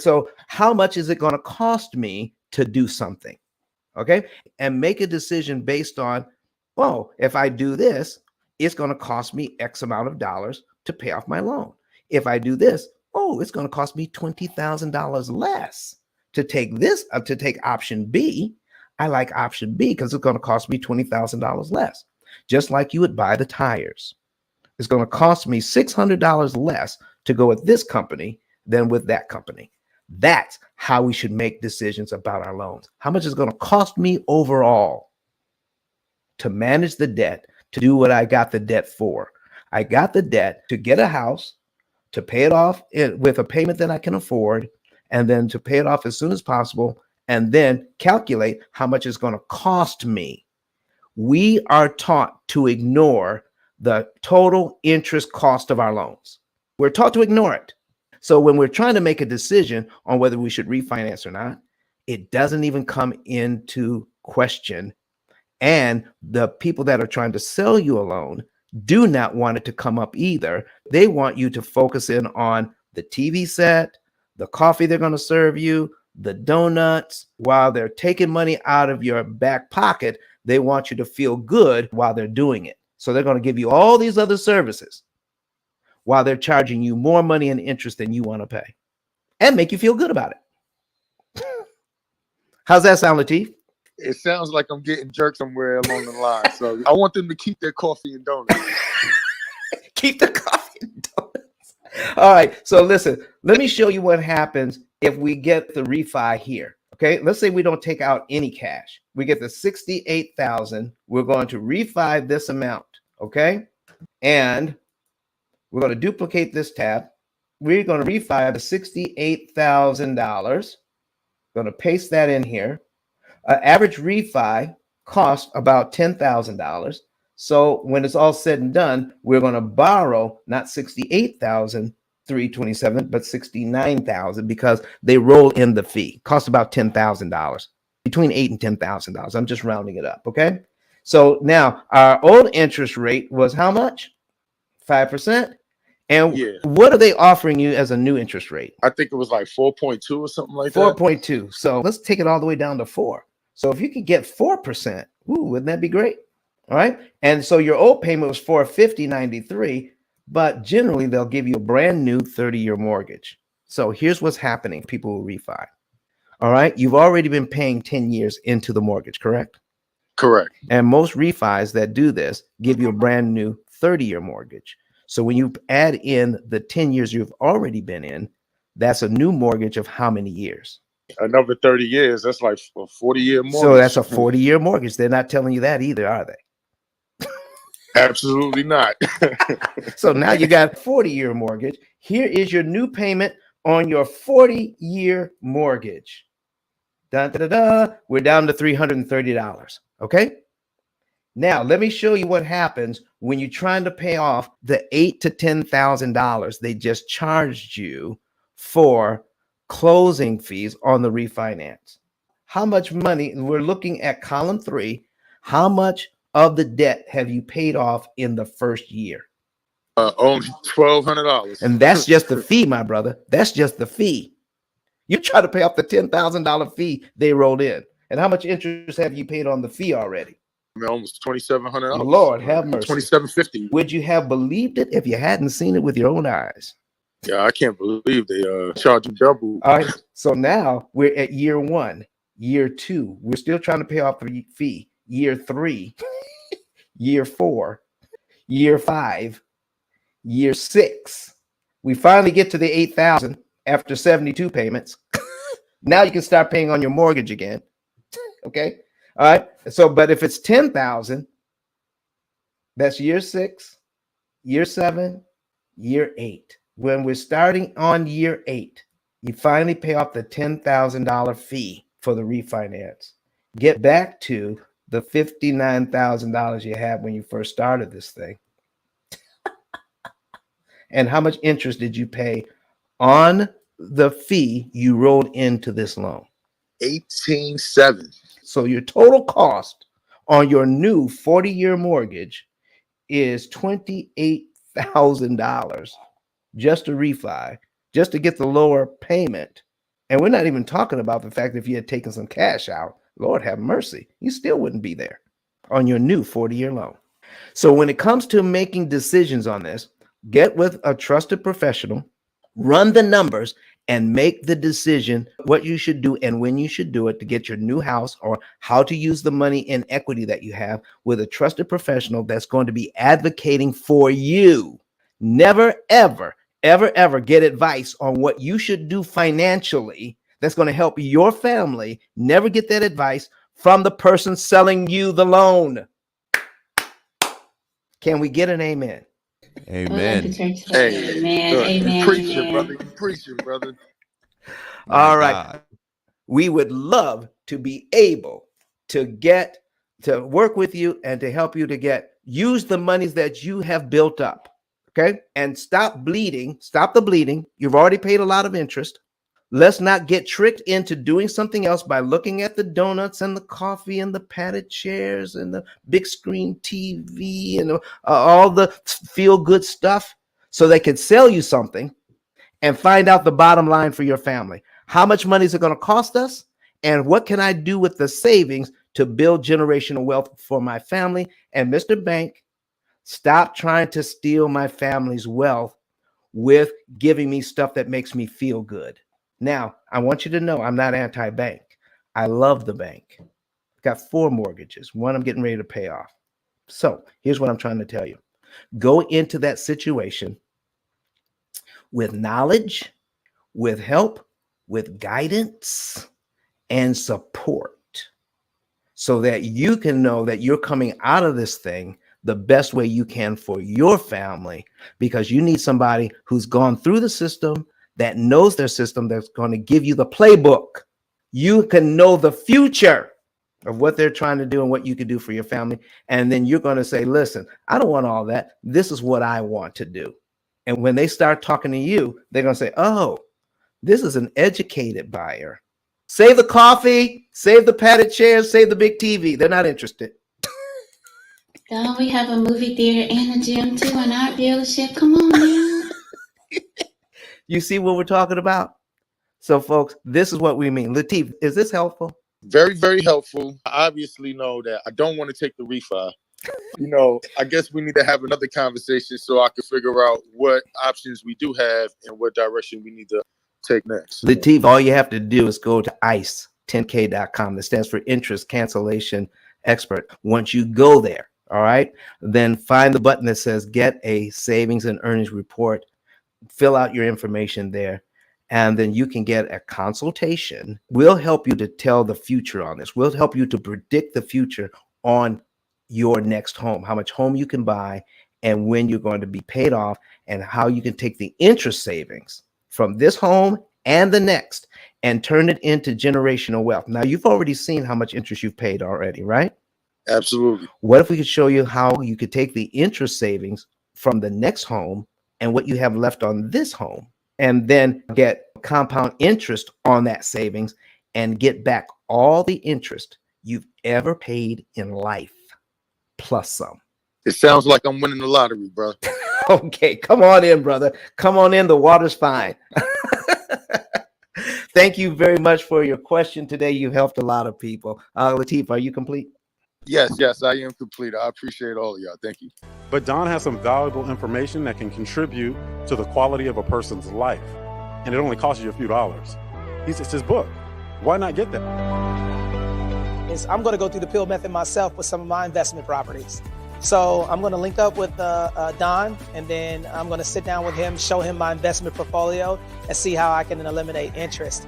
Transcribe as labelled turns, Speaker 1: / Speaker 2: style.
Speaker 1: So how much is it going to cost me to do something? Okay. And make a decision based on, oh, if I do this, it's going to cost me X amount of dollars to pay off my loan. If I do this, oh, it's going to cost me $20,000 less to take this, to take option B. I like option B because it's going to cost me $20,000 less. Just like you would buy the tires. It's going to cost me $600 less to go with this company than with that company. That's how we should make decisions about our loans. How much is it going to cost me overall to manage the debt, to do what I got the debt for? I got the debt to get a house, to pay it off with a payment that I can afford, and then to pay it off as soon as possible, and then calculate how much it's going to cost me. We are taught to ignore the total interest cost of our loans. We're taught to ignore it. So when we're trying to make a decision on whether we should refinance or not, it doesn't even come into question. And the people that are trying to sell you a loan do not want it to come up either. They want you to focus in on the TV set, the coffee they're going to serve you, the donuts. While they're taking money out of your back pocket, they want you to feel good while they're doing it. So they're going to give you all these other services while they're charging you more money and interest than you want to pay and make you feel good about it. How's that sound, Lateef?
Speaker 2: It sounds like I'm getting jerked somewhere along the line. So I want them to keep their coffee and donuts.
Speaker 1: Keep the coffee and donuts. All right. So listen, let me show you what happens if we get the refi here. Okay. Let's say we don't take out any cash. We get the 68,000. We're going to refi this amount. Okay. And we're going to duplicate this tab. We're going to refi the $68,000. Going to paste that in here. Average refi costs about $10,000. So when it's all said and done, we're going to borrow not $68,327, but $69,000 because they roll in the fee. Costs about $10,000, between $8,000 and $10,000. I'm just rounding it up. Okay. So now our old interest rate was how much? 5%. And what are they offering you as a new interest rate?
Speaker 2: I think it was like 4.2 or something like
Speaker 1: 4.2. So let's take it all the way down to 4. So if you could get 4%, wouldn't that be great? All right. And so your old payment was $450.93, but generally they'll give you a brand new 30-year mortgage. So here's what's happening. People who refi. All right. You've already been paying 10 years into the mortgage, correct?
Speaker 2: Correct.
Speaker 1: And most refis that do this give you a brand new 30-year mortgage. So when you add in the 10 years you've already been in, that's a new mortgage of how many years?
Speaker 2: Another 30 years. That's like a 40-year mortgage.
Speaker 1: So that's a 40-year mortgage. They're not telling you that either, are they?
Speaker 2: Absolutely not.
Speaker 1: So now you got a 40-year mortgage. Here is your new payment on your 40-year mortgage. Dun, da, da, da. We're down to $330. Okay. Now, let me show you what happens when you're trying to pay off the $8,000 to $10,000 they just charged you for closing fees on the refinance. How much money? We're looking at column 3. How much of the debt have you paid off in the first year?
Speaker 2: Only $1,200.
Speaker 1: And that's just the fee, my brother. That's just the fee. You try to pay off the $10,000 fee they rolled in. And how much interest have you paid on the fee already?
Speaker 2: Almost $2,700.
Speaker 1: Lord have mercy.
Speaker 2: $2,750.
Speaker 1: Would you have believed it if you hadn't seen it with your own eyes?
Speaker 2: Yeah, I can't believe they charge you double.
Speaker 1: All right. So now we're at year 1, year 2. We're still trying to pay off the fee. Year 3, year 4, year 5, year 6. We finally get to the 8,000 after 72 payments. Now you can start paying on your mortgage again. Okay. All right. So, but if it's 10,000, that's year 6, year 7, year 8. When we're starting on year 8, you finally pay off the $10,000 fee for the refinance. Get back to the $59,000 you had when you first started this thing. And how much interest did you pay on the fee you rolled into this loan?
Speaker 2: $18,700.
Speaker 1: So your total cost on your new 40-year mortgage is $28,000 just to refi, just to get the lower payment And we're not even talking about the fact that if you had taken some cash out, Lord have mercy, you still wouldn't be there on your new 40-year loan. So when it comes to making decisions on this, get with a trusted professional, run the numbers, and make the decision what you should do and when you should do it to get your new house, or how to use the money in equity that you have with a trusted professional that's going to be advocating for you. Never, ever, ever, ever get advice on what you should do financially that's going to help your family. Never get that advice from the person selling you the loan. Can we get an amen?
Speaker 3: Amen.
Speaker 2: Hey,
Speaker 4: Amen.
Speaker 2: good.
Speaker 4: Amen.
Speaker 2: You preaching,
Speaker 4: Amen.
Speaker 2: brother. You preaching, brother.
Speaker 1: All right.
Speaker 3: God.
Speaker 1: We would love to be able to get to work with you and to help you to use the monies that you have built up. Okay. And stop bleeding. Stop the bleeding. You've already paid a lot of interest. Let's not get tricked into doing something else by looking at the donuts and the coffee and the padded chairs and the big screen TV and all the feel good stuff, so they can sell you something and find out the bottom line for your family. How much money is it going to cost us? And what can I do with the savings to build generational wealth for my family? And Mr. Bank, stop trying to steal my family's wealth with giving me stuff that makes me feel good. Now, I want you to know I'm not anti-bank. I love the bank. Got 4 mortgages. One I'm getting ready to pay off. So here's what I'm trying to tell you. Go into that situation with knowledge, with help, with guidance and support, so that you can know that you're coming out of this thing the best way you can for your family, because you need somebody who's gone through the system, that knows their system, that's going to give you the playbook. You can know the future of what they're trying to do and what you can do for your family. And then you're going to say, listen, I don't want all that. This is what I want to do. And when they start talking to you, they're going to say, oh, this is an educated buyer. Save the coffee, save the padded chairs, save the big TV. They're not interested.
Speaker 4: Don't we have a movie theater and a gym too in our dealership? Come on now.
Speaker 1: You see what we're talking about? So, folks, this is what we mean. Lateef, is this helpful?
Speaker 2: Very, very helpful. I obviously know that I don't want to take the refi. I guess we need to have another conversation so I can figure out what options we do have and what direction we need to take next.
Speaker 1: Lateef, all you have to do is go to ICE10K.com. That stands for Interest Cancellation Expert. Once you go there, all right, then find the button that says Get a Savings and Earnings Report. Fill out your information there, and then you can get a consultation. We'll help you to tell the future on this. We'll help you to predict the future on your next home, how much home you can buy and when you're going to be paid off, and how you can take the interest savings from this home and the next and turn it into generational wealth. Now, you've already seen how much interest you've paid already, right?
Speaker 2: Absolutely.
Speaker 1: What if we could show you how you could take the interest savings from the next home and what you have left on this home, and then get compound interest on that savings and get back all the interest you've ever paid in life, plus some.
Speaker 2: It sounds like I'm winning the lottery, bro.
Speaker 1: Okay, come on in, brother. Come on in. The water's fine. Thank you very much for your question today. You helped a lot of people. Lateef, are you complete?
Speaker 2: Yes, I am complete. I appreciate all of y'all. Thank you.
Speaker 5: But Don has some valuable information that can contribute to the quality of a person's life. And it only costs you a few dollars. It's his book. Why not get that?
Speaker 6: I'm going to go through the P.I.L.L method myself with some of my investment properties. So I'm going to link up with Don, and then I'm going to sit down with him, show him my investment portfolio, and see how I can eliminate interest.